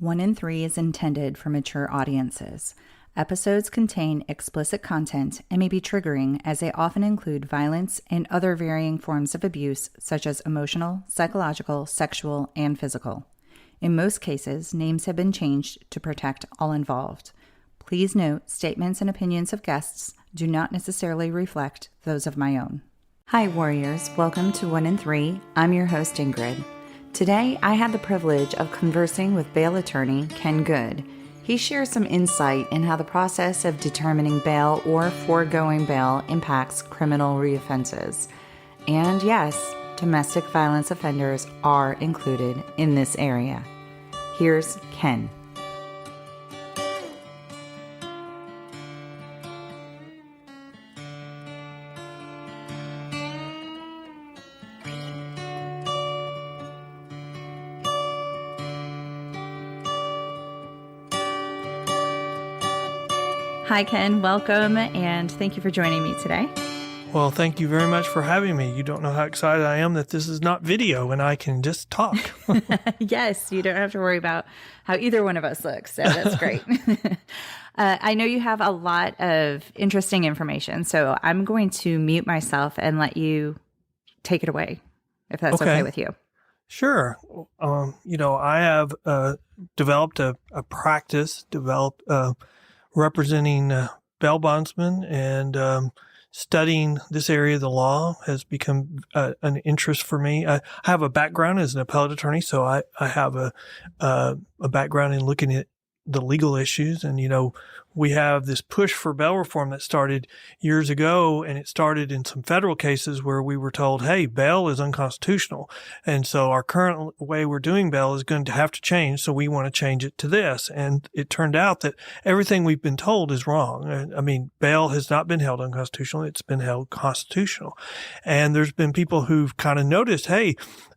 1 in 3 is intended for mature audiences. Episodes contain explicit content and may be triggering as they often include violence and other varying forms of abuse such as emotional, psychological, sexual, and physical. In most cases, names have been changed to protect all involved. Please note, statements and opinions of guests do not necessarily reflect those of my own. Hi, warriors. Welcome to 1 in 3. I'm your host, Ingrid. Today, I had the privilege of conversing with bail attorney Ken Good. He shares some insight in how the process of determining bail or foregoing bail impacts criminal reoffenses. And yes, domestic violence offenders are included in this area. Here's Ken. Hi, Ken. Welcome, and thank you for joining me today. Well, thank you very much for having me. You don't know how excited I am that this is not video and I can just talk. Yes, you don't have to worry about how either one of us looks, so that's great. I know you have a lot of interesting information, so I'm going to mute myself and let you take it away, if that's okay with you. Sure. I have developed a practice, representing bail bondsmen, and studying this area of the law has become an interest for me. I have a background as an appellate attorney, so I have a background in looking at the legal issues. And, we have this push for bail reform that started years ago, and it started in some federal cases where we were told, hey, bail is unconstitutional. And so our current way we're doing bail is going to have to change, so we want to change it to this. And it turned out that everything we've been told is wrong. I mean, bail has not been held unconstitutional. It's been held constitutional. And there's been people who've kind of noticed, hey,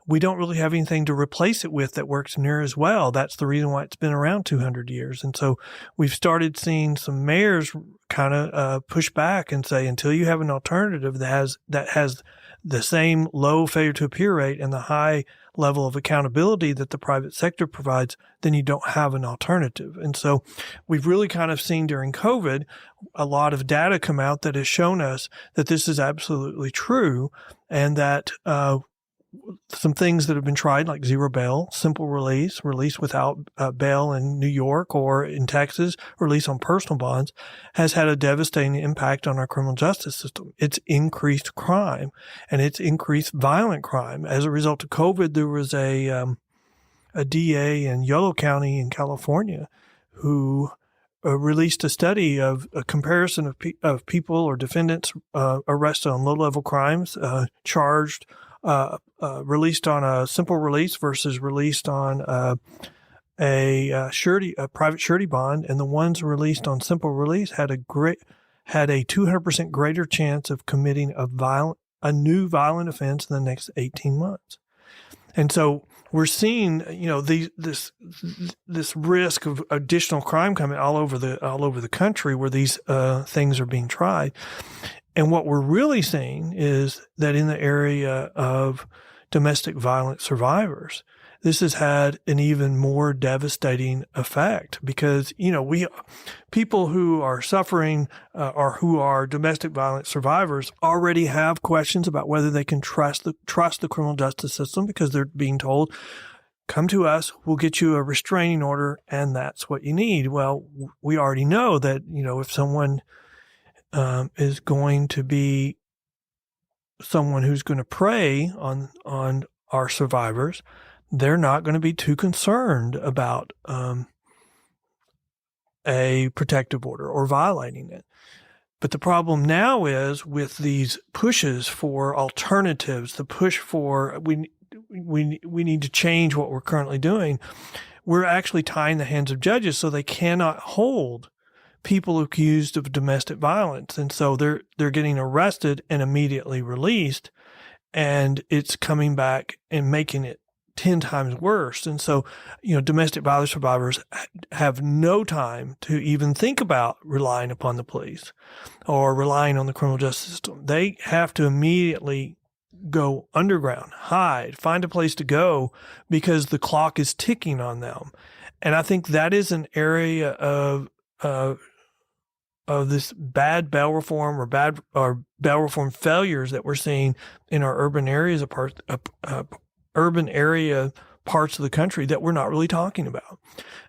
we don't really have anything to replace it with that works near as well. That's the reason why it's been around 200 years. And so we've started seeing some mayors kind of push back and say, until you have an alternative that has the same low failure to appear rate and the high level of accountability that the private sector provides, then you don't have an alternative. And so we've really kind of seen during COVID a lot of data come out that has shown us that this is absolutely true, and that some things that have been tried, like zero bail, simple release without bail in New York or in Texas, release on personal bonds, has had a devastating impact on our criminal justice system. It's increased crime, and it's increased violent crime. As a result of COVID, there was a DA in Yolo County in California who released a study of a comparison of people or defendants arrested on low-level crimes, charged, released on a simple release versus released on a private surety bond, and the ones released on simple release had a 200% greater chance of committing a new violent offense in the next 18 months. And so we're seeing, this risk of additional crime coming all over the country where these things are being tried. And what we're really seeing is that in the area of domestic violence survivors, this has had an even more devastating effect because, people who are suffering or who are domestic violence survivors already have questions about whether they can trust the criminal justice system because they're being told, come to us, we'll get you a restraining order, and that's what you need. Well, we already know that, if someone is going to be someone who's going to prey on our survivors, they're not going to be too concerned about a protective order or violating it. But the problem now is with these pushes for alternatives, the push for we need to change what we're currently doing, we're actually tying the hands of judges so they cannot hold people accused of domestic violence. And so they're getting arrested and immediately released, and it's coming back and making it 10 times worse. And so, domestic violence survivors have no time to even think about relying upon the police or relying on the criminal justice system. They have to immediately go underground, hide, find a place to go because the clock is ticking on them. And I think that is an area of this bad bail reform or bail reform failures that we're seeing in our urban areas urban area parts of the country that we're not really talking about.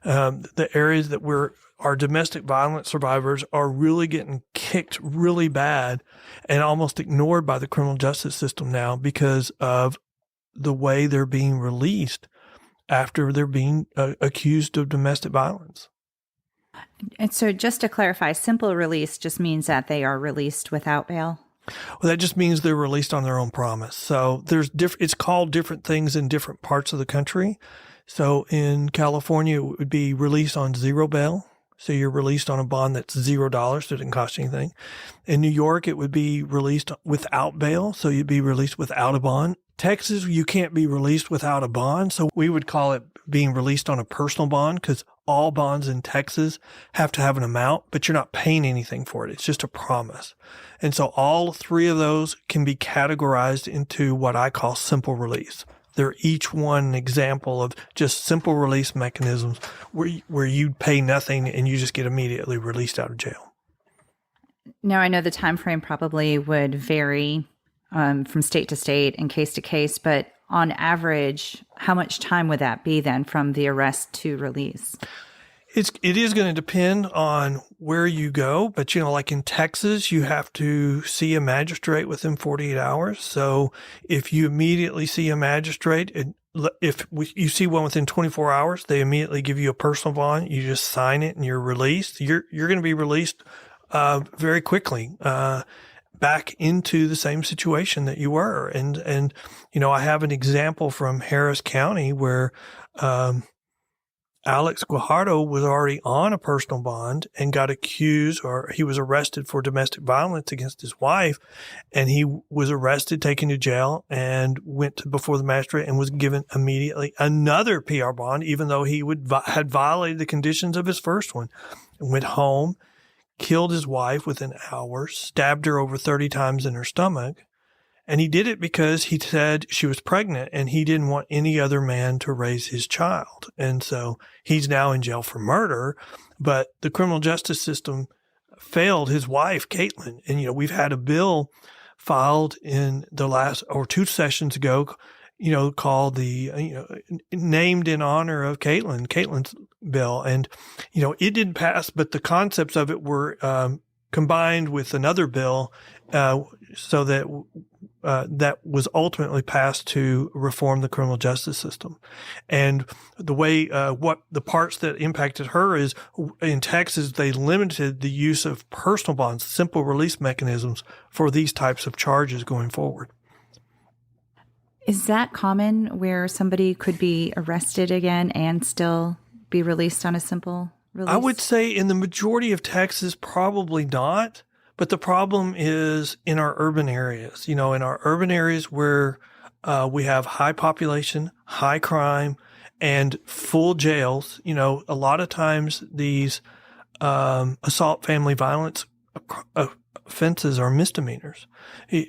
The areas that our domestic violence survivors are really getting kicked really bad and almost ignored by the criminal justice system now because of the way they're being released after they're being accused of domestic violence. And so just to clarify, simple release just means that they are released without bail? Well, that just means they're released on their own promise. So it's called different things in different parts of the country. So in California, it would be released on zero bail. So you're released on a bond that's $0, so it didn't cost you anything. In New York, it would be released without bail. So you'd be released without a bond. Texas, you can't be released without a bond. So we would call it being released on a personal bond because all bonds in Texas have to have an amount, but you're not paying anything for it. It's just a promise. And so all three of those can be categorized into what I call simple release. They're each one an example of just simple release mechanisms where you pay nothing and you just get immediately released out of jail. Now, I know the time frame probably would vary from state to state and case to case, but on average, how much time would that be then from the arrest to release? It is going to depend on where you go, but like in Texas, you have to see a magistrate within 48 hours. So if you immediately see a magistrate, if you see one within 24 hours, they immediately give you a personal bond. You just sign it and you're released. You're going to be released very quickly back into the same situation that you were. And I have an example from Harris County where Alex Guajardo was already on a personal bond and got accused, or he was arrested for domestic violence against his wife. And he was arrested, taken to jail, and went before the magistrate and was given immediately another PR bond, even though he had violated the conditions of his first one. And went home, killed his wife within hours, stabbed her over 30 times in her stomach. And he did it because he said she was pregnant and he didn't want any other man to raise his child. And so he's now in jail for murder, but the criminal justice system failed his wife, Caitlin. And, we've had a bill filed in the last or two sessions ago, called named in honor of Caitlin's bill. And, it didn't pass, but the concepts of it were combined with another bill so that that was ultimately passed to reform the criminal justice system. And the way what the parts that impacted her is in Texas, they limited the use of personal bonds, simple release mechanisms for these types of charges going forward. Is that common where somebody could be arrested again and still be released on a simple release? I would say in the majority of Texas, probably not. But the problem is in our urban areas, in our urban areas where we have high population, high crime, and full jails. A lot of times these assault family violence offenses are misdemeanors.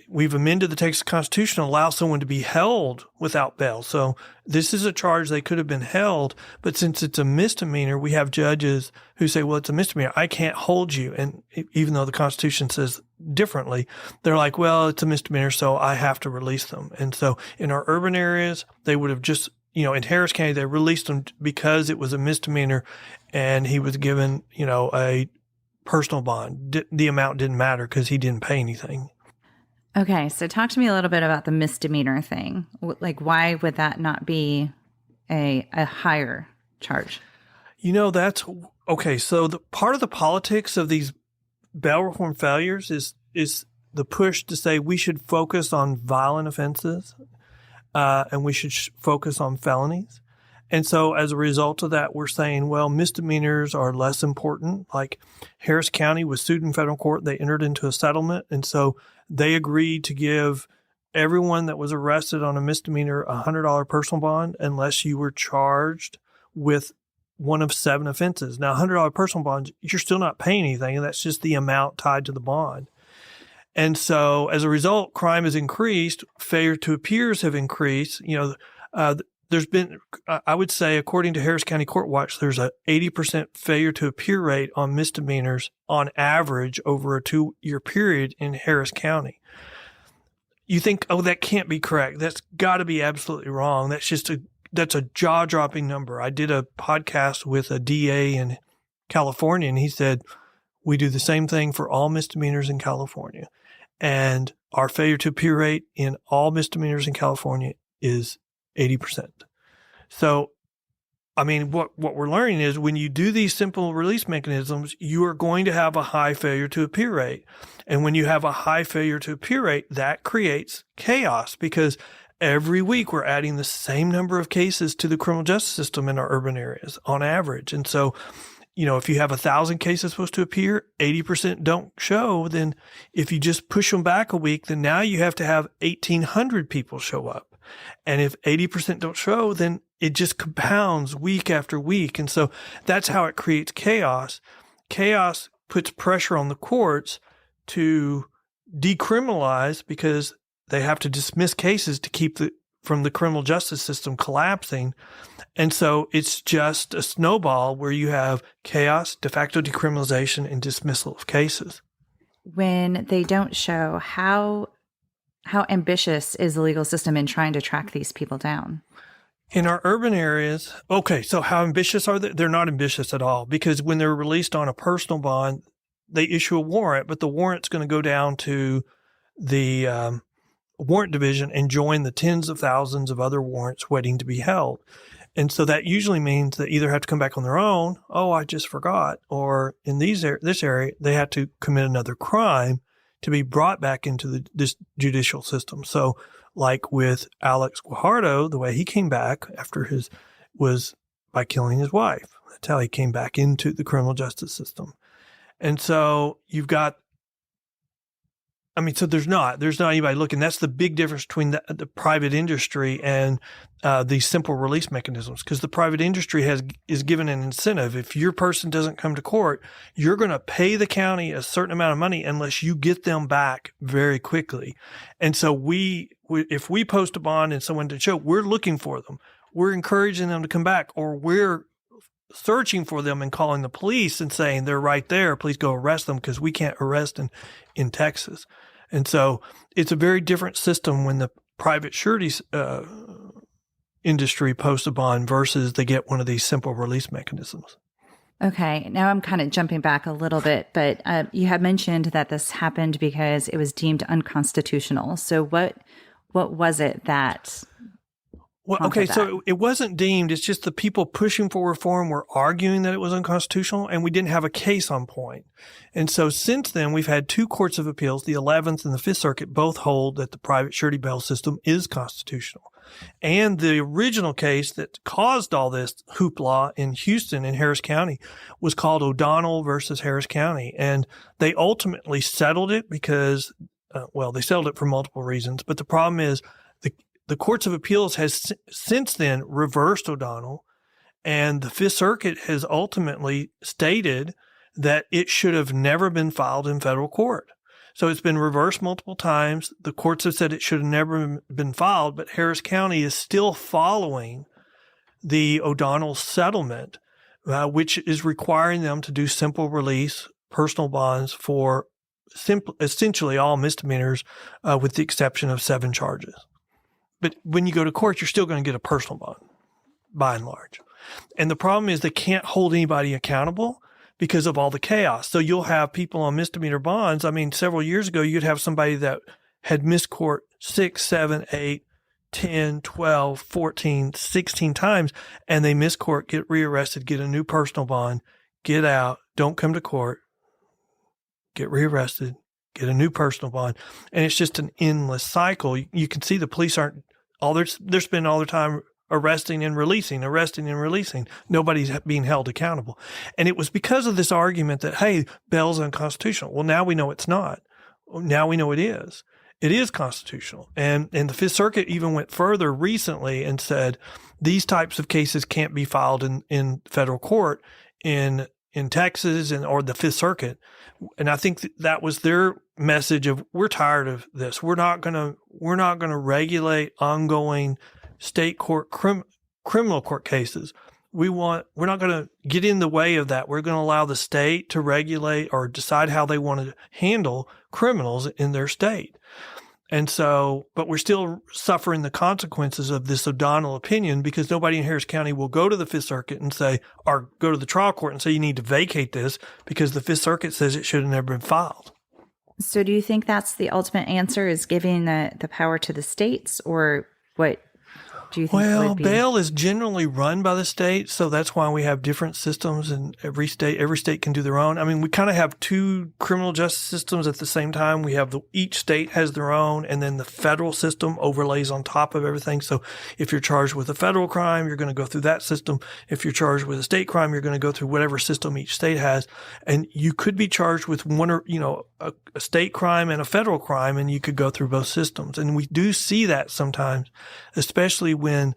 We've amended the Texas Constitution to allow someone to be held without bail. So this is a charge they could have been held, but since it's a misdemeanor, we have judges who say, well, it's a misdemeanor. I can't hold you. And even though the Constitution says differently, they're like, well, it's a misdemeanor, so I have to release them. And so in our urban areas, they would have just, in Harris County, they released him because it was a misdemeanor and he was given, a personal bond. The amount didn't matter because he didn't pay anything. Okay, so talk to me a little bit about the misdemeanor thing. Like, why would that not be a higher charge? That's okay. So the part of the politics of these bail reform failures is the push to say we should focus on violent offenses and we should focus on felonies. And so as a result of that, we're saying, well, misdemeanors are less important. Like Harris County was sued in federal court. They entered into a settlement. And so they agreed to give everyone that was arrested on a misdemeanor a $100 personal bond unless you were charged with one of 7 offenses. Now, $100 personal bonds, you're still not paying anything, and that's just the amount tied to the bond. And so as a result, crime has increased. Failure to appears have increased. there's been, I would say, according to Harris County Court Watch, there's a 80% failure to appear rate on misdemeanors on average over a 2-year period in Harris County. You think, oh, that can't be correct. That's got to be absolutely wrong. That's a jaw-dropping number. I did a podcast with a DA in California, and he said, we do the same thing for all misdemeanors in California. And our failure to appear rate in all misdemeanors in California is 80%. So, I mean, what we're learning is when you do these simple release mechanisms, you are going to have a high failure to appear rate. And when you have a high failure to appear rate, that creates chaos because every week we're adding the same number of cases to the criminal justice system in our urban areas on average. And so, if you have 1,000 cases supposed to appear, 80% don't show, then if you just push them back a week, then now you have to have 1,800 people show up. And if 80% don't show, then it just compounds week after week. And so that's how it creates chaos. Chaos puts pressure on the courts to decriminalize because they have to dismiss cases to keep from the criminal justice system collapsing. And so it's just a snowball where you have chaos, de facto decriminalization, and dismissal of cases. When they don't show, how ambitious is the legal system in trying to track these people down? In our urban areas, okay, so how ambitious are they? They're not ambitious at all because when they're released on a personal bond, they issue a warrant, but the warrant's going to go down to the warrant division and join the tens of thousands of other warrants waiting to be held. And so that usually means they either have to come back on their own, oh, I just forgot, or in this area, they have to commit another crime to be brought back into this judicial system. So like with Alex Guajardo, the way he came back was by killing his wife. That's how he came back into the criminal justice system. And so you've got, so there's not anybody looking. That's the big difference between the private industry and these simple release mechanisms, because the private industry is given an incentive. If your person doesn't come to court, you're going to pay the county a certain amount of money unless you get them back very quickly. And so if we post a bond and someone to show, we're looking for them. We're encouraging them to come back, or we're searching for them and calling the police and saying they're right there. Please go arrest them because we can't arrest in Texas. And so it's a very different system when the private surety industry posts a bond versus they get one of these simple release mechanisms. Okay. Now I'm kind of jumping back a little bit, but you had mentioned that this happened because it was deemed unconstitutional. So what was it that... Well, okay, so it wasn't deemed. It's just the people pushing for reform were arguing that it was unconstitutional, and we didn't have a case on point. And so since then, we've had 2 courts of appeals, the 11th and the 5th Circuit, both hold that the private surety bail system is constitutional. And the original case that caused all this hoopla in Houston in Harris County was called O'Donnell versus Harris County. And they ultimately settled it because, they settled it for multiple reasons. But the problem is the courts of appeals has since then reversed O'Donnell, and the 5th Circuit has ultimately stated that it should have never been filed in federal court. So it's been reversed multiple times. The courts have said it should have never been filed, but Harris County is still following the O'Donnell settlement, which is requiring them to do simple release personal bonds for essentially all misdemeanors, with the exception of 7 charges. But when you go to court, you're still going to get a personal bond, by and large. And the problem is they can't hold anybody accountable because of all the chaos. So you'll have people on misdemeanor bonds. Several years ago, you'd have somebody that had missed court 6, 7, 8, 10, 12, 14, 16 times, and they miss court, get rearrested, get a new personal bond, get out, don't come to court, get rearrested, get a new personal bond. And it's just an endless cycle. You can see the police they're spending all their time arresting and releasing. Nobody's being held accountable. And it was because of this argument that, hey, bail's unconstitutional. Well, now we know it's not. Now we know it is. It is constitutional. And the 5th Circuit even went further recently and said these types of cases can't be filed in federal court in Texas or the 5th Circuit. And I think that was their message of, we're tired of this. We're not going to regulate ongoing state court criminal court cases. We're not going to get in the way of that. We're going to allow the state to regulate or decide how they want to handle criminals in their state. And so, but we're still suffering the consequences of this O'Donnell opinion because nobody in Harris County will go to the Fifth Circuit and say, or go to the trial court and say, you need to vacate this because the Fifth Circuit says it should have never been filed. So do you think that's the ultimate answer, is giving the power to the states, or what do you think Well, would be? bail is generally run by the state, so that's why we have different systems in every state. Every state can do their own. I mean, we kind of have two criminal justice systems at the same time. We have each state has their own, and then the federal system overlays on top of everything. So if you're charged with a federal crime, you're going to go through that system. If you're charged with a state crime, you're going to go through whatever system each state has. And you could be charged with one or, a state crime and a federal crime, and you could go through both systems. And we do see that sometimes, especially when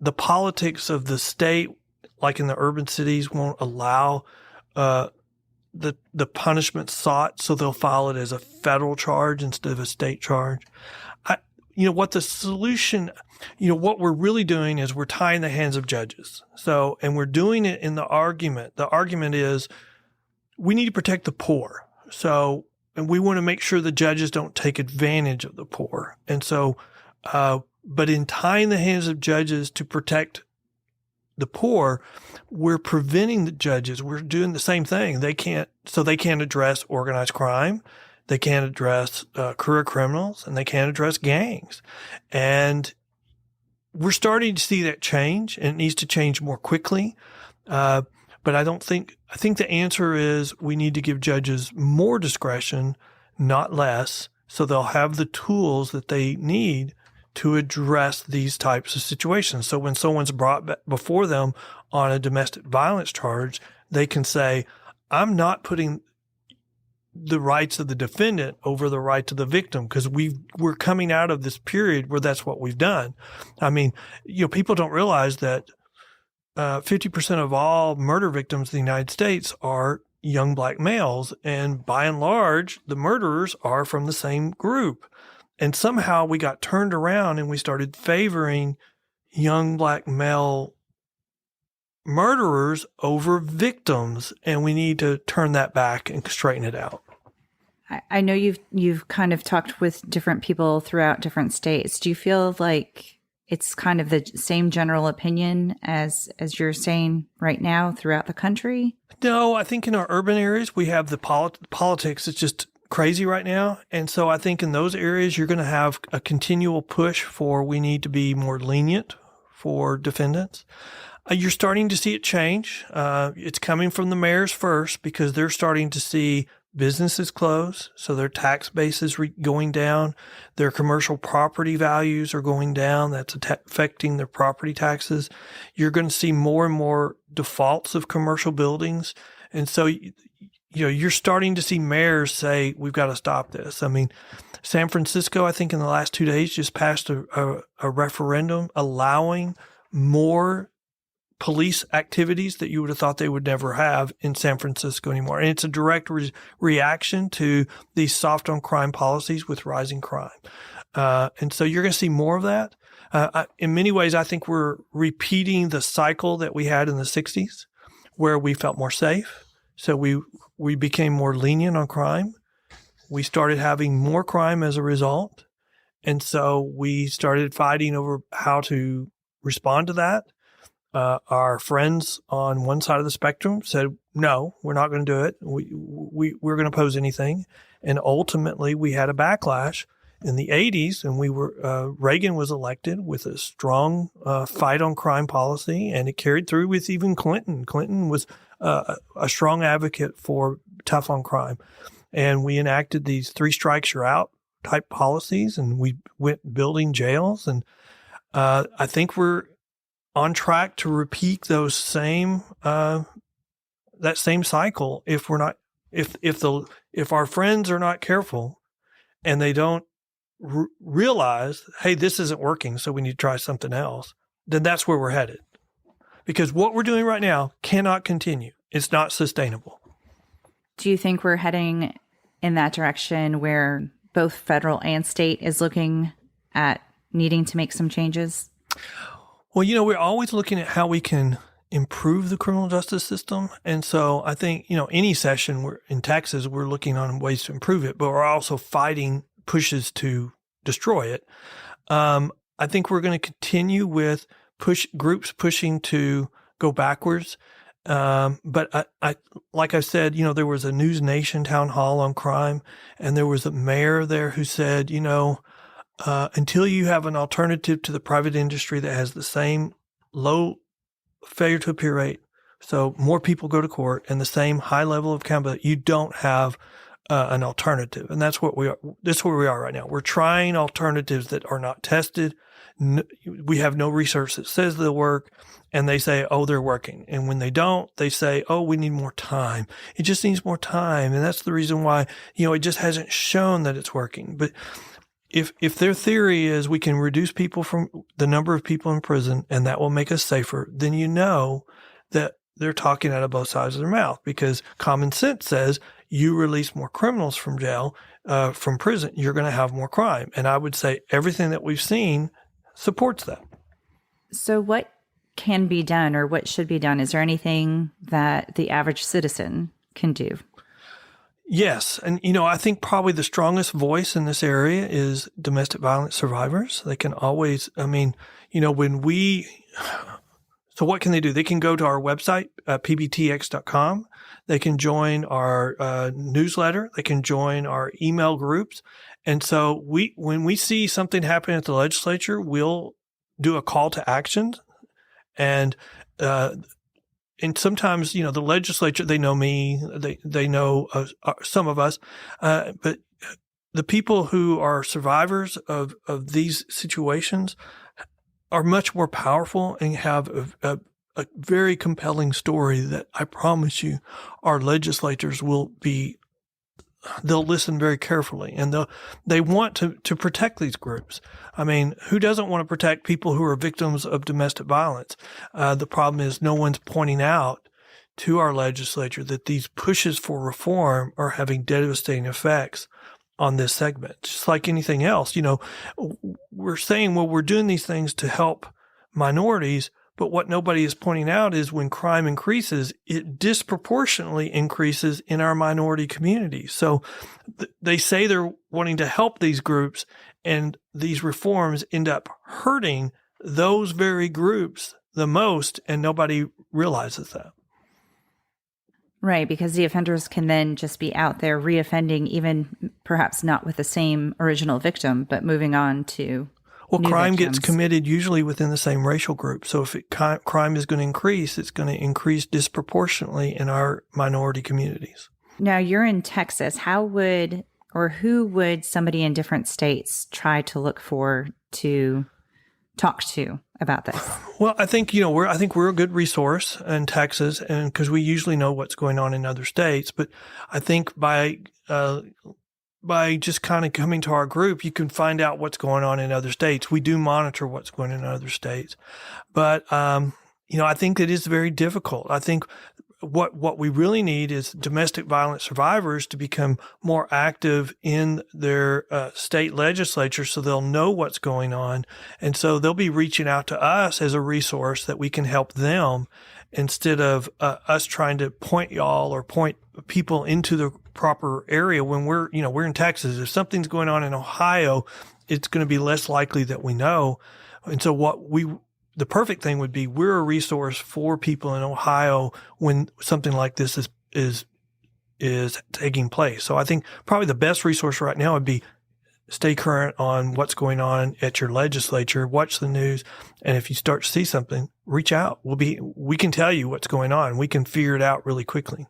the politics of the state, like in the urban cities, won't allow the punishment sought, so they'll file it as a federal charge instead of a state charge. What the solution, what we're really doing is we're tying the hands of judges. So, and we're doing it in the argument. The argument is we need to protect the poor. So, and we want to make sure the judges don't take advantage of the poor. And so, but in tying the hands of judges to protect the poor, we're preventing the judges. We're doing the same thing. They can't address organized crime. They can't address career criminals, and they can't address gangs. And we're starting to see that change, and it needs to change more quickly. But I think the answer is we need to give judges more discretion, not less, so they'll have the tools that they need to address these types of situations. So when someone's brought before them on a domestic violence charge, they can say, I'm not putting the rights of the defendant over the rights of the victim, because we're coming out of this period where that's what we've done. I mean, people don't realize that 50% of all murder victims in the United States are young black males, and by and large, the murderers are from the same group. And somehow we got turned around and we started favoring young black male murderers over victims, and we need to turn that back and straighten it out. I know you've kind of talked with different people throughout different states. Do you feel like it's kind of the same general opinion as you're saying right now throughout the country? No, I think in our urban areas, we have the politics. It's just crazy right now. And so I think in those areas, you're going to have a continual push for we need to be more lenient for defendants. You're starting to see it change. It's coming from the mayors first, because they're starting to see businesses close, so their tax base is going down. Their commercial property values are going down. That's affecting their property taxes. You're going to see more and more defaults of commercial buildings. And so, you're starting to see mayors say, we've got to stop this. I mean, San Francisco, I think in the last 2 days, just passed a referendum allowing more police activities that you would have thought they would never have in San Francisco anymore. And it's a direct reaction to these soft on crime policies with rising crime. And so you're going to see more of that. In many ways, I think we're repeating the cycle that we had in the 60s, where we felt more safe. So we became more lenient on crime. We started having more crime as a result. And so we started fighting over how to respond to that. Our friends on one side of the spectrum said, no, we're not going to do it. We're going to oppose anything. And ultimately, we had a backlash in the 80s, and Reagan was elected with a strong fight on crime policy, and it carried through with even Clinton. Clinton was a strong advocate for tough on crime. And we enacted these 3 strikes you're out type policies, and we went building jails. And I think we're on track to repeat that same cycle if our friends are not careful and they don't realize, hey, this isn't working, so we need to try something else, then that's where we're headed. Because what we're doing right now cannot continue. It's not sustainable. Do you think we're heading in that direction where both federal and state is looking at needing to make some changes? Well, we're always looking at how we can improve the criminal justice system. And so I think, any session in Texas, we're looking on ways to improve it, but we're also fighting pushes to destroy it. I think we're going to continue with groups pushing to go backwards. But I like I said, there was a News Nation town hall on crime, and there was a mayor there who said, until you have an alternative to the private industry that has the same low failure to appear rate, so more people go to court, and the same high level of accountability, you don't have an alternative. And that's what we are. That's where we are right now. We're trying alternatives that are not tested. We have no research that says they'll work, and they say, oh, they're working. And when they don't, they say, oh, we need more time. It just needs more time. And that's the reason why, it just hasn't shown that it's working. But if their theory is we can reduce people from the number of people in prison and that will make us safer, then that they're talking out of both sides of their mouth, because common sense says you release more criminals from jail, from prison, you're going to have more crime. And I would say everything that we've seen supports that. So what can be done, or what should be done? Is there anything that the average citizen can do? Yes. And, I think probably the strongest voice in this area is domestic violence survivors. They can always, so what can they do? They can go to our website, pbtx.com. They can join our newsletter. They can join our email groups. And so when we see something happening at the legislature, we'll do a call to action. And sometimes, the legislature, they know me, they know some of us, but the people who are survivors of these situations are much more powerful and have a very compelling story that I promise you our legislators they'll listen very carefully, and they want to protect these groups. I mean, who doesn't want to protect people who are victims of domestic violence? The problem is no one's pointing out to our legislature that these pushes for reform are having devastating effects on this segment. Just like anything else, we're saying, well, we're doing these things to help minorities, but what nobody is pointing out is when crime increases, it disproportionately increases in our minority communities. So they say they're wanting to help these groups, and these reforms end up hurting those very groups the most, and nobody realizes that. Right, because the offenders can then just be out there reoffending, even perhaps not with the same original victim, but moving on to Well, new crime victims. gets committed usually within the same racial group. So if crime is going to increase, it's going to increase disproportionately in our minority communities. Now, you're in Texas. Who would somebody in different states try to look for to talk to about this? Well, I think, we're a good resource in Texas, and because we usually know what's going on in other states. But I think by just kind of coming to our group, you can find out what's going on in other states. We do monitor what's going on in other states. But, I think it is very difficult. I think what we really need is domestic violence survivors to become more active in their state legislature, so they'll know what's going on. And so they'll be reaching out to us as a resource that we can help them, instead of us trying to point y'all or point people into the proper area when we're in Texas. If something's going on in Ohio, it's going to be less likely that we know. And so the perfect thing would be we're a resource for people in Ohio when something like this is taking place. So I think probably the best resource right now would be stay current on what's going on at your legislature, watch the news, and if you start to see something, reach out. We can tell you what's going on. We can figure it out really quickly.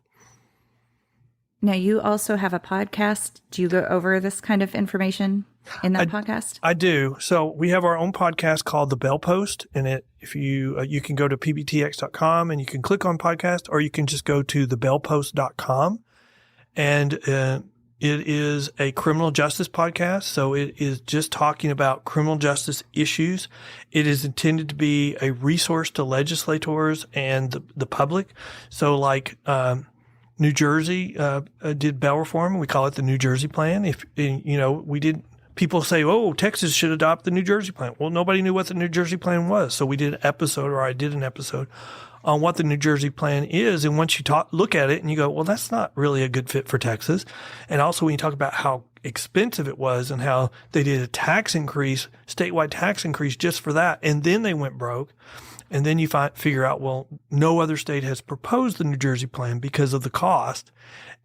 Now, you also have a podcast. Do you go over this kind of information in that podcast? I do. So we have our own podcast called The Bell Post, and if you can go to pbtx.com and you can click on podcast, or you can just go to thebellpost.com, and it is a criminal justice podcast. So it is just talking about criminal justice issues. It is intended to be a resource to legislators and the public. So like, New Jersey did bail reform. We call it the New Jersey Plan. people say, oh, Texas should adopt the New Jersey plan. Well, nobody knew what the New Jersey plan was. So we did an episode, or I did an episode on what the New Jersey plan is. And once you look at it and you go, well, that's not really a good fit for Texas. And also when you talk about how expensive it was and how they did a tax increase, statewide tax increase just for that. And then they went broke. And then you figure out, well, no other state has proposed the New Jersey plan because of the cost.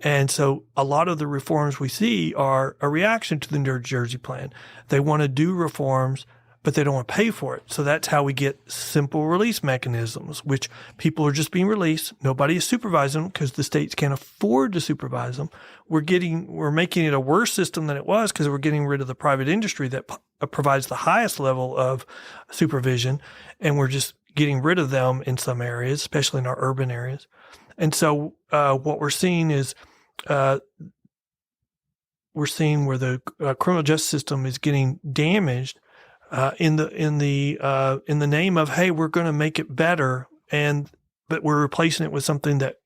And so a lot of the reforms we see are a reaction to the New Jersey plan. They want to do reforms, but they don't want to pay for it. So that's how we get simple release mechanisms, which people are just being released. Nobody is supervising them because the states can't afford to supervise them. We're making it a worse system than it was because we're getting rid of the private industry that provides the highest level of supervision. And we're just getting rid of them in some areas, especially in our urban areas. And so what we're seeing is we're seeing where the criminal justice system is getting damaged in the name of, hey, we're going to make it better, but we're replacing it with something that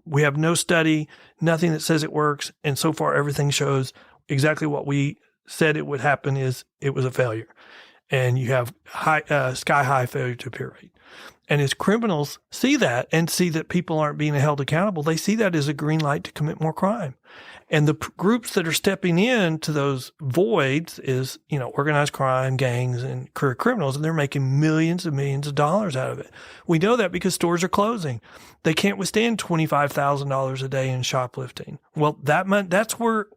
we have no study, nothing that says it works, and so far everything shows exactly what we said it would happen is it was a failure. And you have sky high failure to appear rate. And as criminals see that and see that people aren't being held accountable, they see that as a green light to commit more crime. And the groups that are stepping into those voids is, organized crime, gangs, and career criminals, and they're making millions and millions of dollars out of it. We know that because stores are closing. They can't withstand $25,000 a day in shoplifting. Well, that's where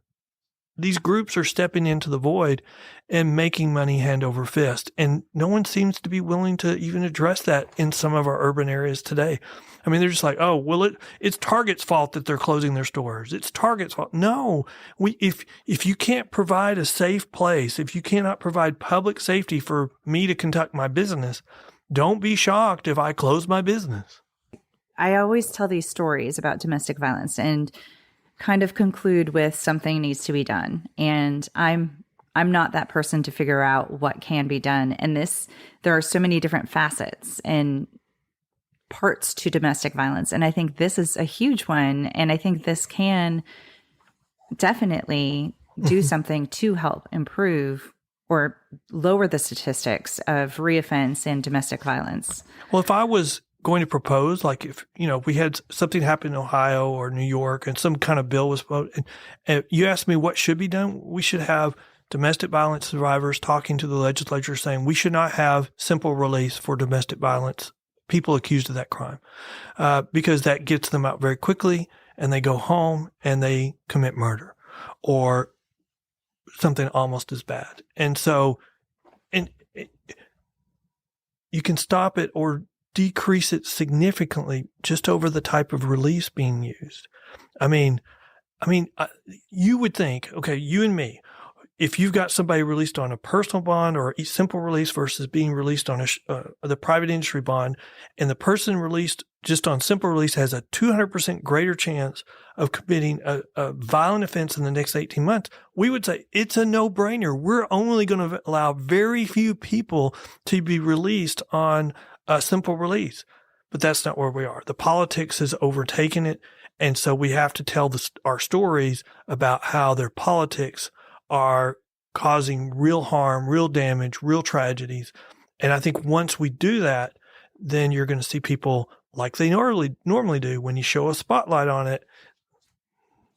these groups are stepping into the void and making money hand over fist. And no one seems to be willing to even address that in some of our urban areas today. I mean, they're just like, oh, well, it's Target's fault that they're closing their stores. It's Target's fault. No, if you can't provide a safe place, if you cannot provide public safety for me to conduct my business, don't be shocked if I close my business. I always tell these stories about domestic violence and kind of conclude with something needs to be done. And I'm not that person to figure out what can be done. And there are so many different facets and parts to domestic violence. And I think this is a huge one. And I think this can definitely do something to help improve or lower the statistics of reoffense and domestic violence. Well, if I was going to propose, like if we had something happen in Ohio or New York and some kind of bill was voted, and you asked me what should be done, we should have domestic violence survivors talking to the legislature saying we should not have simple release for domestic violence people accused of that crime, because that gets them out very quickly and they go home and they commit murder or something almost as bad. And so you can stop it or decrease it significantly just over the type of release being used. I mean, you would think, okay, you and me, if you've got somebody released on a personal bond or a simple release versus being released on the private industry bond, and the person released just on simple release has a 200% greater chance of committing a violent offense in the next 18 months, we would say it's a no-brainer. We're only going to allow very few people to be released on a simple release. But that's not where we are. The politics has overtaken it. And so we have to tell our stories about how their politics are causing real harm, real damage, real tragedies. And I think once we do that, then you're going to see people like they normally do. When you show a spotlight on it,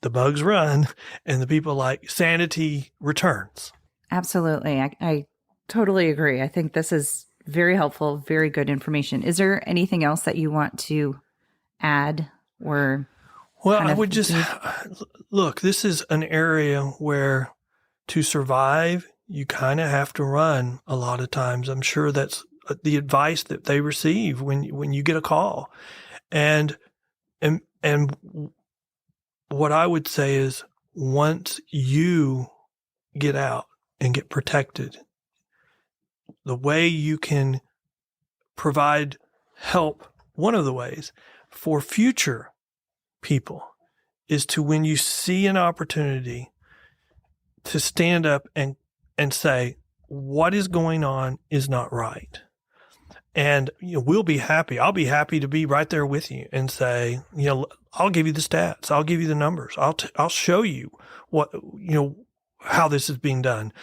the bugs run and the people like sanity returns. Absolutely. I totally agree. I think this is very helpful, very good information. Is there anything else that you want to add or? Well, I would just look, this is an area where to survive, you kind of have to run a lot of times. I'm sure that's the advice that they receive when you get a call. And what I would say is once you get out and get protected, the way you can provide help, one of the ways for future people is to, when you see an opportunity, to stand up and say, what is going on is not right. And we'll be happy. I'll be happy to be right there with you and say, I'll give you the stats. I'll give you the numbers. I'll show you what, how this is being done.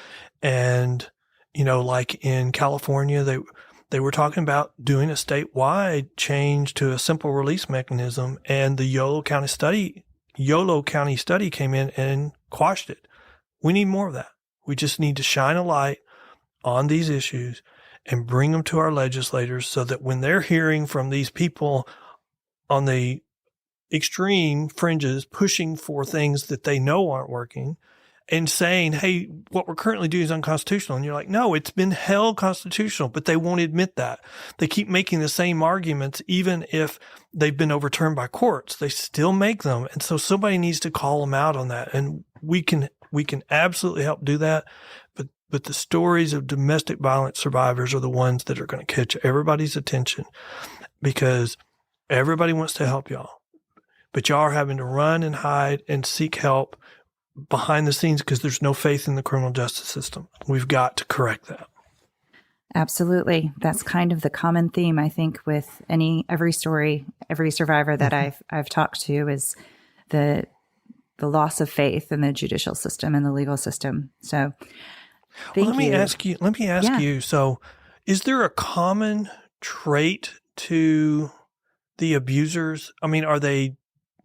And, like in California, they were talking about doing a statewide change to a simple release mechanism, and the YOLO County study came in and quashed it. We need more of that. We just need to shine a light on these issues and bring them to our legislators so that when they're hearing from these people on the extreme fringes pushing for things that they know aren't working and saying, hey, what we're currently doing is unconstitutional. And you're like, no, it's been held constitutional, but they won't admit that. They keep making the same arguments, even if they've been overturned by courts. They still make them. And so somebody needs to call them out on that. And we can absolutely help do that. But the stories of domestic violence survivors are the ones that are going to catch everybody's attention, because everybody wants to help y'all. But y'all are having to run and hide and seek help behind the scenes because there's no faith in the criminal justice system. We've got to correct that. Absolutely. That's kind of the common theme, I think, with every story, every survivor that I've talked to, is the loss of faith in the judicial system and the legal system. So let me ask you. So is there a common trait to the abusers? I mean, are they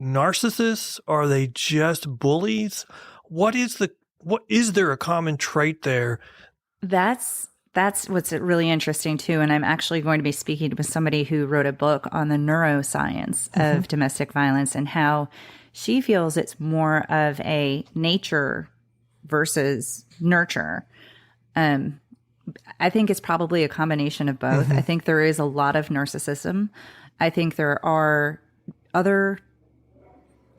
narcissists? Are they just bullies? Is there a common trait there? That's what's really interesting too. And I'm actually going to be speaking with somebody who wrote a book on the neuroscience of domestic violence and how she feels it's more of a nature versus nurture. I think it's probably a combination of both. I think there is a lot of narcissism. I think there are other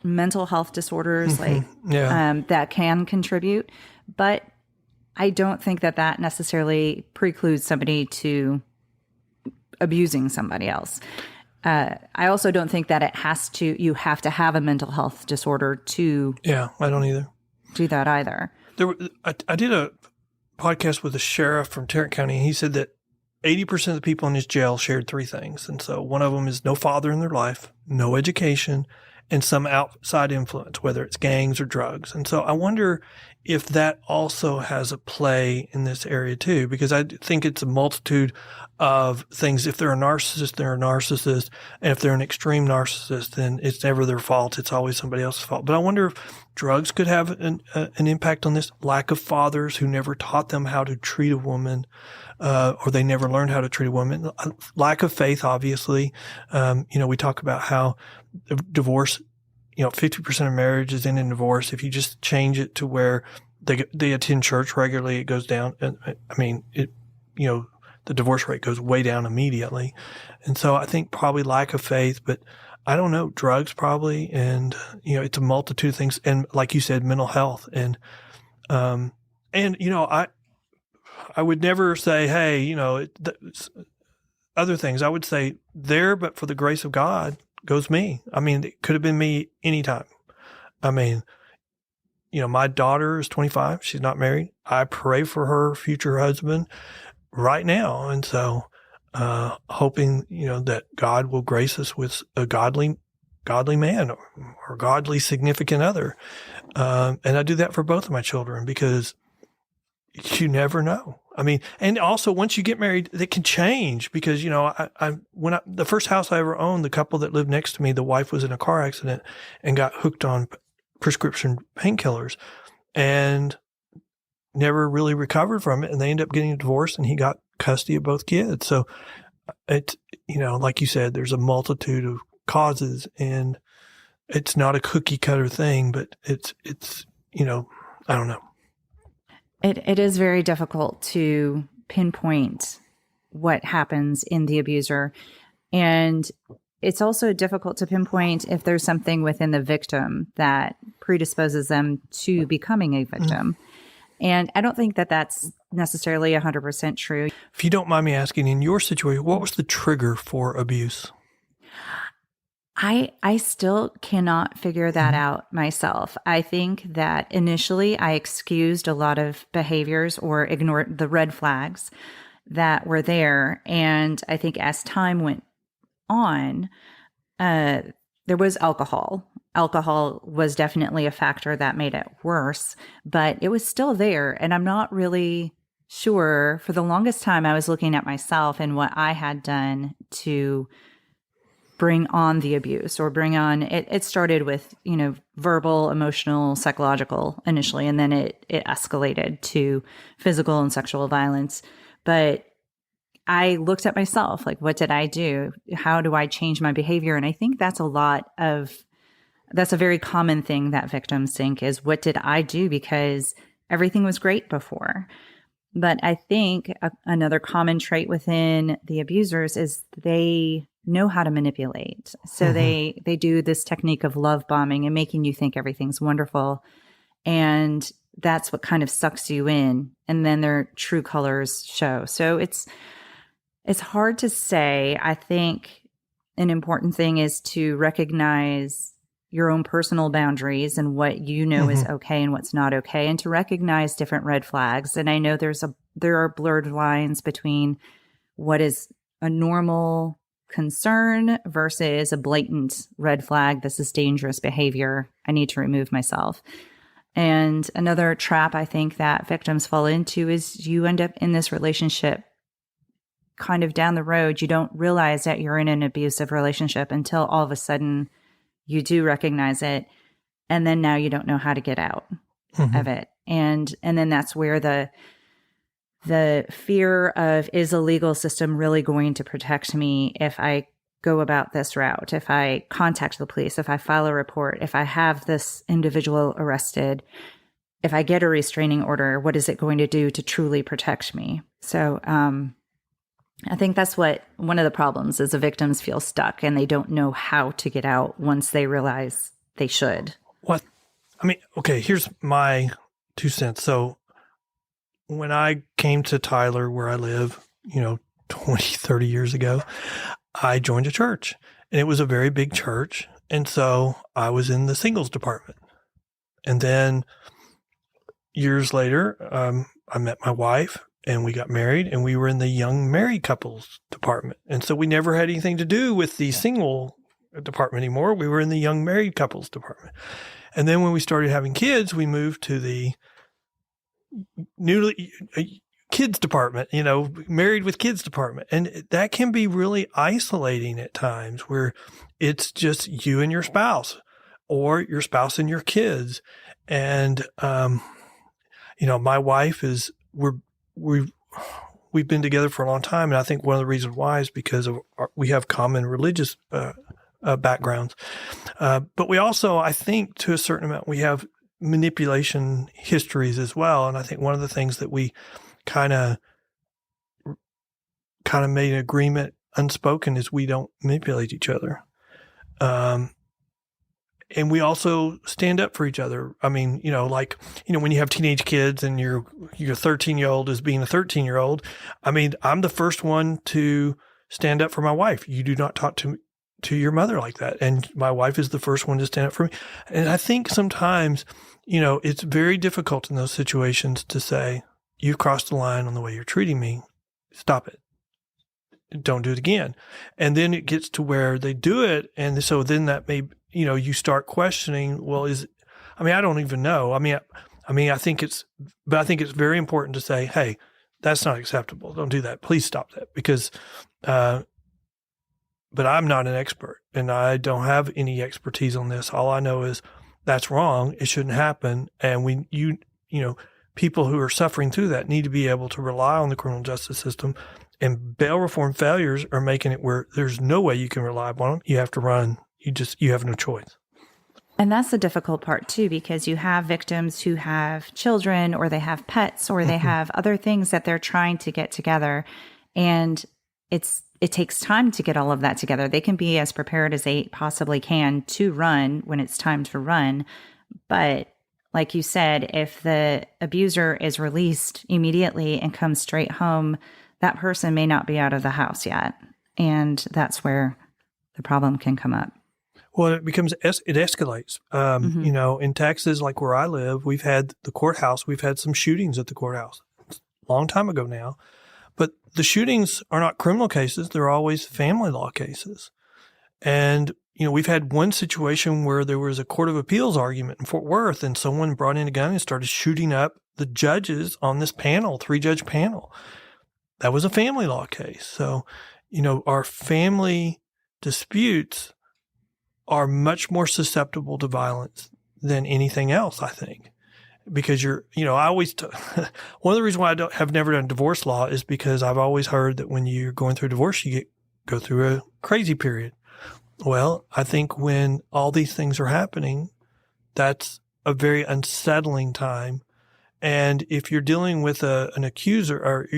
mental health disorders that can contribute, but I don't think that necessarily precludes somebody to abusing somebody else. I also don't think that you have to have a mental health disorder to I don't either do that either. I did a podcast with a sheriff from Tarrant County, and he said that 80% of the people in his jail shared three things. And so one of them is no father in their life, no education, and some outside influence, whether it's gangs or drugs. And so I wonder if that also has a play in this area too, because I think it's a multitude of things. If they're a narcissist, they're a narcissist. And if they're an extreme narcissist, then it's never their fault. It's always somebody else's fault. But I wonder if drugs could have an impact on this. Lack of fathers who never taught them how to treat a woman, or they never learned how to treat a woman. Lack of faith, obviously. We talk about how divorce, 50% of marriages end in divorce. If you just change it to where they attend church regularly, it goes down. And I mean, the divorce rate goes way down immediately. And so I think probably lack of faith, but I don't know, drugs probably. And, it's a multitude of things. And like you said, mental health. And I would never say, hey, other things. I would say there, but for the grace of God goes me. I mean, it could have been me anytime. I mean, my daughter is 25. She's not married. I pray for her future husband right now. And so, hoping, that God will grace us with a godly man or godly significant other. And I do that for both of my children because you never know. I mean, and also once you get married, it can change because, the first house I ever owned, the couple that lived next to me, the wife was in a car accident and got hooked on prescription painkillers and never really recovered from it. And they ended up getting a divorce and he got custody of both kids. So it's, like you said, there's a multitude of causes and it's not a cookie cutter thing, but it's, I don't know. It is very difficult to pinpoint what happens in the abuser. And it's also difficult to pinpoint if there's something within the victim that predisposes them to becoming a victim. And I don't think that that's necessarily 100% true. If you don't mind me asking, in your situation, what was the trigger for abuse? I still cannot figure that out myself. I think that initially I excused a lot of behaviors or ignored the red flags that were there. And I think as time went on, there was alcohol. alcohol was definitely a factor that made it worse, but it was still there. And I'm not really sure. For the longest time, I was looking at myself and what I had done to bring on the abuse or bring on it started with, verbal, emotional, psychological initially, and then it escalated to physical and sexual violence. But I looked at myself, like, what did I do? How do I change my behavior? And I think that's a very common thing that victims think is, what did I do? Because everything was great before. But I think another common trait within the abusers is they know how to manipulate. So they do this technique of love bombing and making you think everything's wonderful. And that's what kind of sucks you in. And then their true colors show. So it's hard to say. I think an important thing is to recognize your own personal boundaries and what is okay and what's not okay, and to recognize different red flags. And I know there are blurred lines between what is a normal concern versus a blatant red flag. This is dangerous behavior. I need to remove myself. And another trap I think that victims fall into is you end up in this relationship kind of down the road. You don't realize that you're in an abusive relationship until all of a sudden you do recognize it. And then now you don't know how to get out of it. And then that's where the fear of, is a legal system really going to protect me if I go about this route, if I contact the police, if I file a report, if I have this individual arrested, if I get a restraining order, what is it going to do to truly protect me? So I think that's what one of the problems is. The victims feel stuck and they don't know how to get out once they realize they should. Okay, here's my 2 cents. So when I came to Tyler, where I live, 20, 30 years ago, I joined a church, and it was a very big church. And so I was in the singles department. And then years later, I met my wife, and we got married, and we were in the young married couples department. And so we never had anything to do with the single department anymore. We were in the young married couples department. And then when we started having kids, we moved to the newly kids department, married with kids department. And that can be really isolating at times, where it's just you and your spouse, or your spouse and your kids. And, my wife we've been together for a long time. And I think one of the reasons why is because we have common religious backgrounds. But we also, I think to a certain amount, we have manipulation histories as well. And I think one of the things that we kind of made an agreement unspoken is we don't manipulate each other. And we also stand up for each other. I mean, when you have teenage kids and your 13-year-old is being a 13-year-old, I mean, I'm the first one to stand up for my wife. You do not talk to your mother like that. And my wife is the first one to stand up for me. And I think sometimes, it's very difficult in those situations to say, you've crossed the line on the way you're treating me. Stop it. Don't do it again. And then it gets to where they do it. And so then that may, you start questioning, I don't even know. I think it's very important to say, hey, that's not acceptable. Don't do that. Please stop that. Because, but I'm not an expert, and I don't have any expertise on this. All I know is that's wrong. It shouldn't happen. And people who are suffering through that need to be able to rely on the criminal justice system. And bail reform failures are making it where there's no way you can rely upon them. You have to run. You have no choice. And that's the difficult part too, because you have victims who have children, or they have pets, or they have other things that they're trying to get together. And it takes time to get all of that together. They can be as prepared as they possibly can to run when it's time to run. But like you said, if the abuser is released immediately and comes straight home, that person may not be out of the house yet. And that's where the problem can come up. Well, it escalates. In Texas, like where I live, we've had some shootings at the courthouse. It's a long time ago now. But the shootings are not criminal cases. They're always family law cases. And, we've had one situation where there was a court of appeals argument in Fort Worth, and someone brought in a gun and started shooting up the judges on this panel, 3-judge panel. That was a family law case. So, our family disputes are much more susceptible to violence than anything else, I think. Because I always, one of the reasons why I have never done divorce law is because I've always heard that when you're going through a divorce, you go through a crazy period. Well, I think when all these things are happening, that's a very unsettling time. And if you're dealing with an accuser, or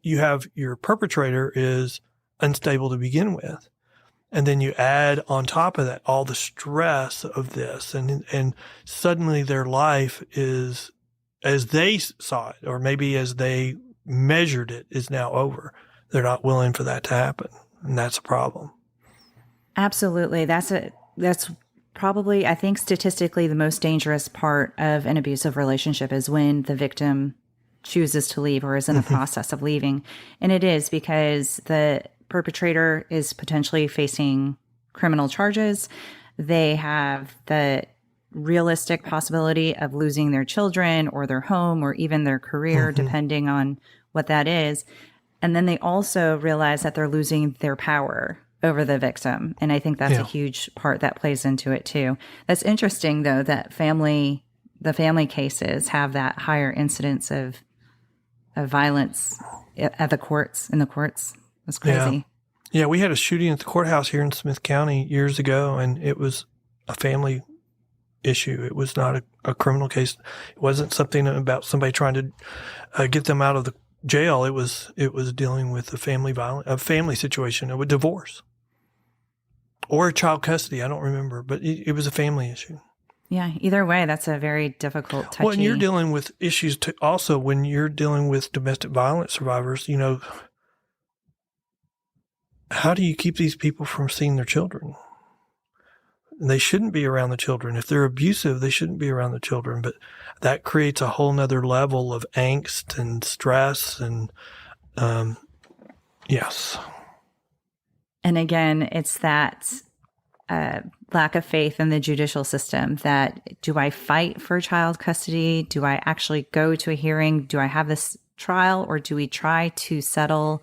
you have your perpetrator is unstable to begin with, and then you add on top of that all the stress of this, and suddenly their life is, as they saw it, or maybe as they measured it, is now over. They're not willing for that to happen, and that's a problem. Absolutely. That's probably, I think, statistically the most dangerous part of an abusive relationship is when the victim chooses to leave or is in the process of leaving. And it is because the perpetrator is potentially facing criminal charges. They have the realistic possibility of losing their children or their home or even their career, depending on what that is. And then they also realize that they're losing their power over the victim. And I think that's a huge part that plays into it too. That's interesting though, that the family cases have that higher incidence of violence at the courts, in the courts. That's crazy. Yeah. We had a shooting at the courthouse here in Smith County years ago, and it was a family issue. It was not a criminal case. It wasn't something about somebody trying to get them out of the jail. It was dealing with a family situation, a divorce. Or a child custody. I don't remember, but it was a family issue. Yeah. Either way, that's a very difficult, touchy. Well, and you're dealing with issues also when you're dealing with domestic violence survivors, how do you keep these people from seeing their children? They shouldn't be around the children. If they're abusive, they shouldn't be around the children. But that creates a whole nother level of angst and stress. And yes. And again, it's that lack of faith in the judicial system that, do I fight for child custody? Do I actually go to a hearing? Do I have this trial, or do we try to settle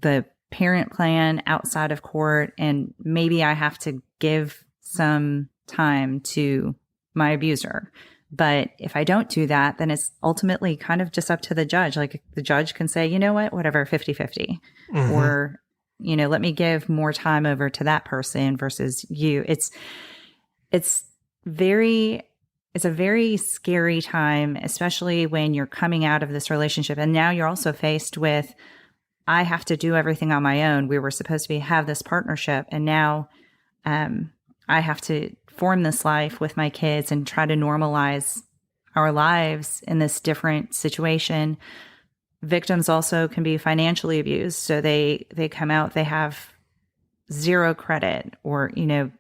the parent plan outside of court? And maybe I have to give some time to my abuser. But if I don't do that, then it's ultimately kind of just up to the judge. Like the judge can say, you know what, whatever, 50-50. Or let me give more time over to that person versus you. It's a very scary time, especially when you're coming out of this relationship. And now you're also faced with, I have to do everything on my own. We were supposed to have this partnership, and now I have to form this life with my kids and try to normalize our lives in this different situation. Victims also can be financially abused. So they come out, they have zero credit or, no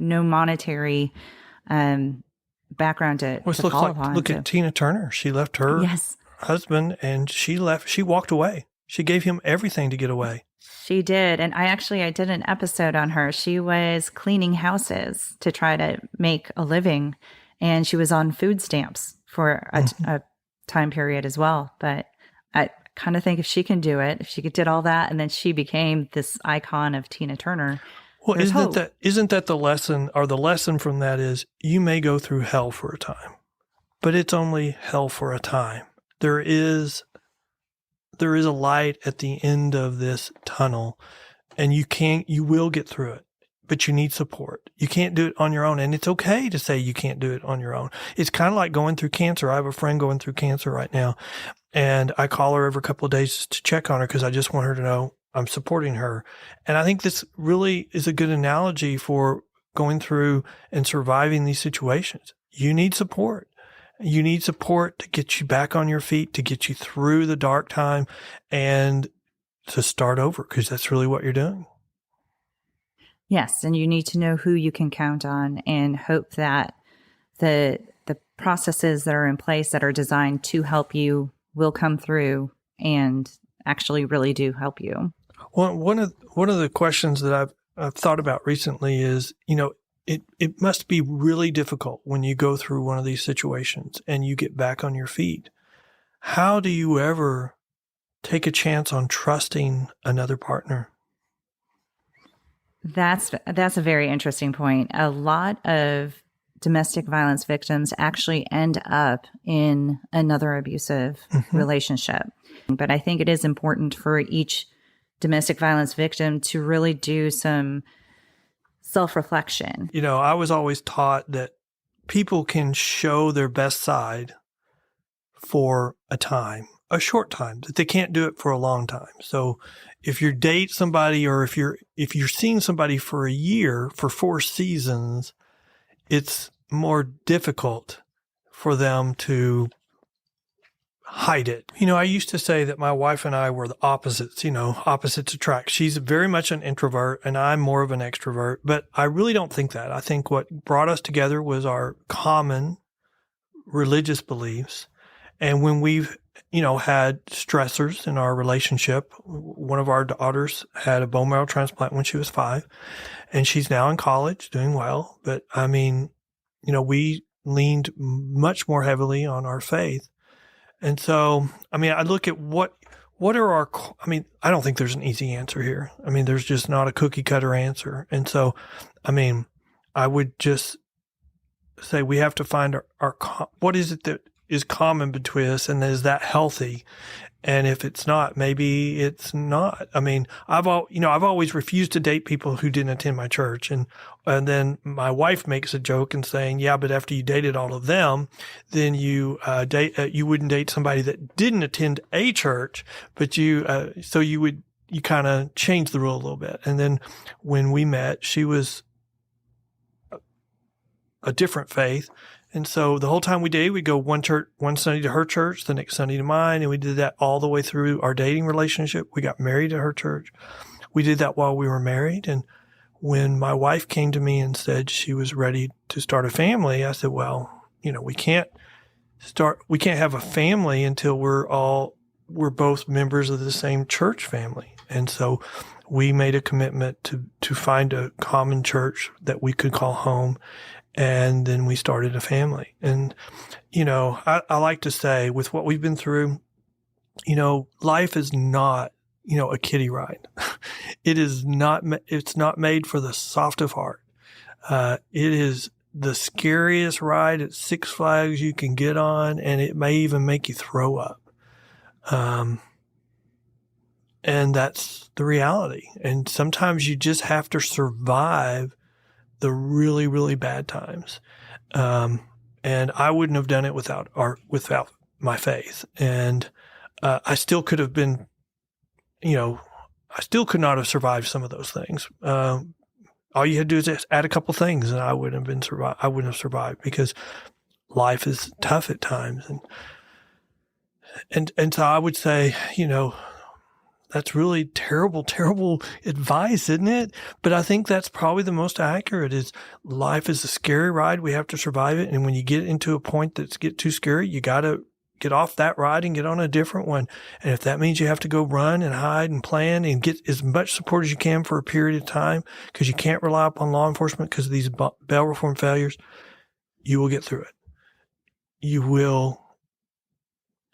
monetary background to fall upon. Look at Tina Turner. She left her husband and she walked away. She gave him everything to get away. She did. And I did an episode on her. She was cleaning houses to try to make a living, and she was on food stamps for a time period as well. But I kind of think if she can do it, if she did all that, and then she became this icon of Tina Turner. Well, isn't that the lesson, or the lesson from that is you may go through hell for a time, but it's only hell for a time. There is a light at the end of this tunnel, and you will get through it, but you need support. You can't do it on your own. And it's okay to say you can't do it on your own. It's kind of like going through cancer. I have a friend going through cancer right now, and I call her every couple of days to check on her because I just want her to know I'm supporting her. And I think this really is a good analogy for going through and surviving these situations. You need support. You need support to get you back on your feet, to get you through the dark time, and to start over, because that's really what you're doing. Yes, and you need to know who you can count on and hope that the processes that are in place that are designed to help you will come through and actually really do help you. Well, one of the questions that I've thought about recently is, it must be really difficult when you go through one of these situations and you get back on your feet. How do you ever take a chance on trusting another partner? That's a very interesting point. A lot of domestic violence victims actually end up in another abusive relationship. But I think it is important for each domestic violence victim to really do some self-reflection. I was always taught that people can show their best side for a short time, that they can't do it for a long time. So if you date somebody, or if you're seeing somebody for a year, for 4 seasons, it's more difficult for them to hide it. I used to say that my wife and I were the opposites, opposites attract. She's very much an introvert and I'm more of an extrovert, but I really don't think that. I think what brought us together was our common religious beliefs. And when we've, had stressors in our relationship, one of our daughters had a bone marrow transplant when she was 5, and she's now in college doing well. But we leaned much more heavily on our faith. And so, I look at what are our, I don't think there's an easy answer here. There's just not a cookie cutter answer. And so, I would just say we have to find our what is it that is common between us, and is that healthy? And if it's not, maybe it's not. I've always refused to date people who didn't attend my church, and then my wife makes a joke and saying, "Yeah, but after you dated all of them, then you wouldn't date somebody that didn't attend a church, but you kind of change the rule a little bit." And then when we met, she was a different faith. And so the whole time we dated, we'd go one Sunday to her church, the next Sunday to mine. And we did that all the way through our dating relationship. We got married at her church. We did that while we were married. And when my wife came to me and said she was ready to start a family, I said, well, we can't have a family until we're both members of the same church family. And so we made a commitment to find a common church that we could call home. And then we started a family. And, I like to say, with what we've been through, life is not, a kiddie ride. It's not made for the soft of heart. It is the scariest ride at Six Flags you can get on, and it may even make you throw up. And that's the reality. And sometimes you just have to survive the really, really bad times. And I wouldn't have done it without my faith. And I still could have been, I still could not have survived some of those things. All you had to do is just add a couple things, and I wouldn't have survived, because life is tough at times. And so I would say, that's really terrible, terrible advice, isn't it? But I think that's probably the most accurate. Is life is a scary ride. We have to survive it. And when you get into a point that's get too scary, you got to get off that ride and get on a different one. And if that means you have to go run and hide and plan and get as much support as you can for a period of time, because you can't rely upon law enforcement because of these bail reform failures, you will get through it. You will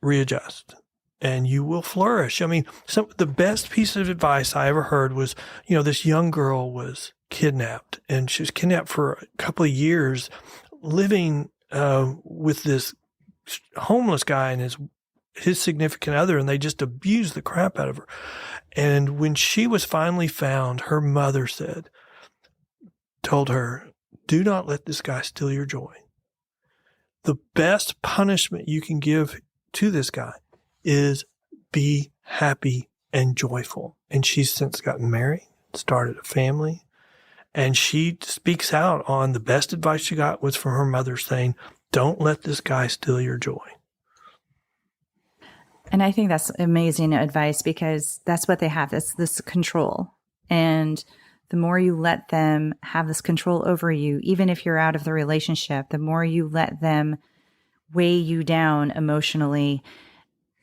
readjust. And you will flourish. The best piece of advice I ever heard was, this young girl was kidnapped, and she was kidnapped for a couple of years, living with this homeless guy and his significant other, and they just abused the crap out of her. And when she was finally found, her mother told her, "Do not let this guy steal your joy. The best punishment you can give to this guy is be happy and joyful." And she's since gotten married, started a family, and she speaks out on the best advice she got was from her mother, saying, "Don't let this guy steal your joy." And I think that's amazing advice, because that's what they have. That's this control. And the more you let them have this control over you, even if you're out of the relationship, the more you let them weigh you down emotionally,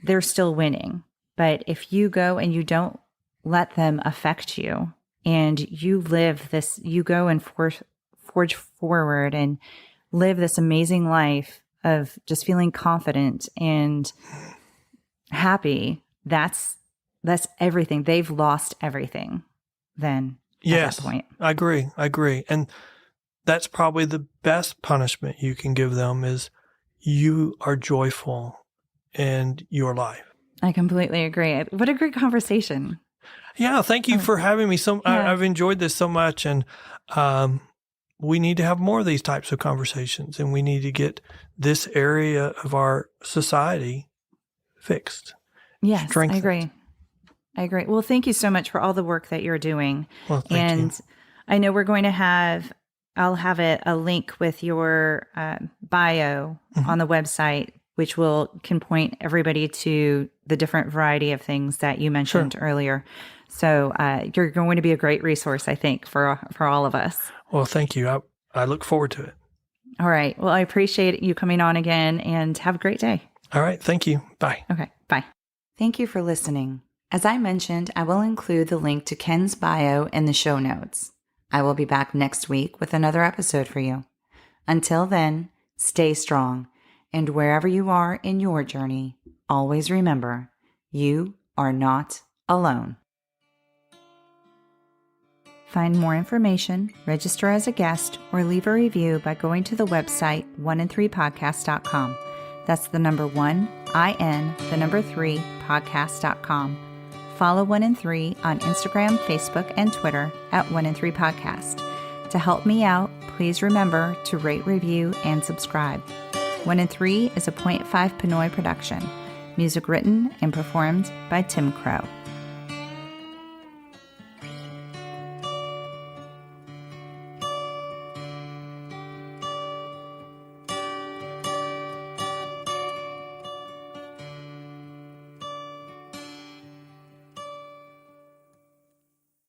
they're still winning. But if you go and you don't let them affect you, and you live this, you go and forge forward and live this amazing life of just feeling confident and happy. That's everything. They've lost everything then at that point. I agree. And that's probably the best punishment you can give them is you are joyful in your life. I completely agree. What a great conversation. Yeah, thank you for having me. I've enjoyed this so much, and we need to have more of these types of conversations, and we need to get this area of our society fixed. Yes, strengthened. I agree. Well, thank you so much for all the work that you're doing. Well, thank you. I know we're going to I'll have a link with your bio on the website, which can point everybody to the different variety of things that you mentioned earlier. So you're going to be a great resource, I think, for all of us. Well, thank you. I look forward to it. All right. Well, I appreciate you coming on again, and have a great day. All right. Thank you. Bye. Okay. Bye. Thank you for listening. As I mentioned, I will include the link to Ken's bio in the show notes. I will be back next week with another episode for you. Until then, stay strong, and wherever you are in your journey, always remember, you are not alone. Find more information, register as a guest, or leave a review by going to the website 1in3podcast.com. That's the number 1, IN, the number 3, podcast.com. Follow 1in3 on Instagram, Facebook, and Twitter at 1in3podcast. To help me out, please remember to rate, review, and subscribe. 1in3 is a .5 Pinoy production. Music written and performed by Tim Crow.